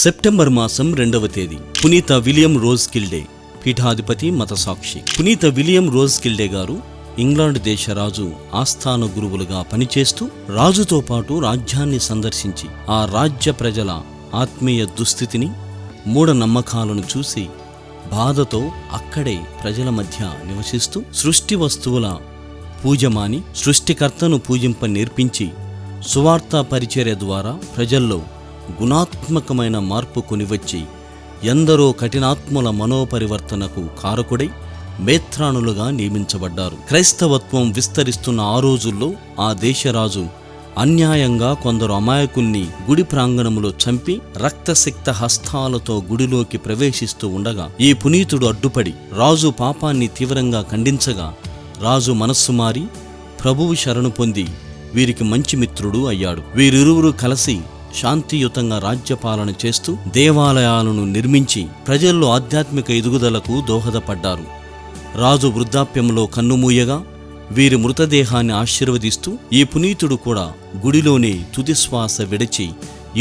September మాసం 2వ తేదీ పునీత విలియం రోజ్కిల్డే పీఠాధిపతి మతసాక్షి. పునీత విలియం రోజ్కిల్డే గారు ఇంగ్లాండ్ దేశ రాజు ఆస్థాన గురువులుగా పనిచేస్తూ రాజుతో పాటు రాజ్యాన్ని సందర్శించి ఆ రాజ్య ప్రజల ఆత్మీయ దుస్థితిని, మూఢనమ్మకాలను చూసి బాధతో అక్కడే ప్రజల మధ్య నివసిస్తూ సృష్టి వస్తువుల పూజమాని సృష్టికర్తను పూజింప నేర్పించి సువార్తా పరిచర్య ద్వారా ప్రజల్లో గుణాత్మకమైన మార్పు కొనివచ్చి ఎందరో కఠినాత్ముల మనోపరివర్తనకు కారకుడై మేత్రాణులుగా నియమించబడ్డారు. క్రైస్తవత్వం విస్తరిస్తున్న ఆ రోజుల్లో ఆ దేశరాజు అన్యాయంగా కొందరు అమాయకుల్ని గుడి ప్రాంగణములో చంపి రక్తసిక్త హస్తాలతో గుడిలోకి ప్రవేశిస్తూ ఉండగా ఈ పునీతుడు అడ్డుపడి రాజు పాపాన్ని తీవ్రంగా ఖండించగా రాజు మనస్సు మారి ప్రభువు శరణు పొంది వీరికి మంచి మిత్రుడు అయ్యాడు. వీరిరువురు కలిసి శాంతియుతంగా రాజ్యపాలన చేస్తూ దేవాలయాలను నిర్మించి ప్రజల్లో ఆధ్యాత్మిక ఎదుగుదలకు దోహదపడ్డారు. రాజు వృద్ధాప్యంలో కన్నుమూయగా వీరి మృతదేహాన్ని ఆశీర్వదిస్తూ ఈ పునీతుడు కూడా గుడిలోనే తుదిశ్వాస విడిచి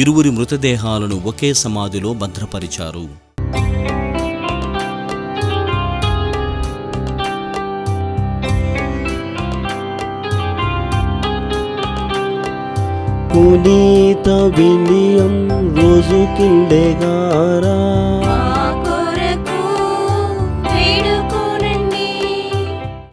ఇరువురి మృతదేహాలను ఒకే సమాధిలో భద్రపరిచారు. పునీత విలియం రోజ్కిల్డే గారా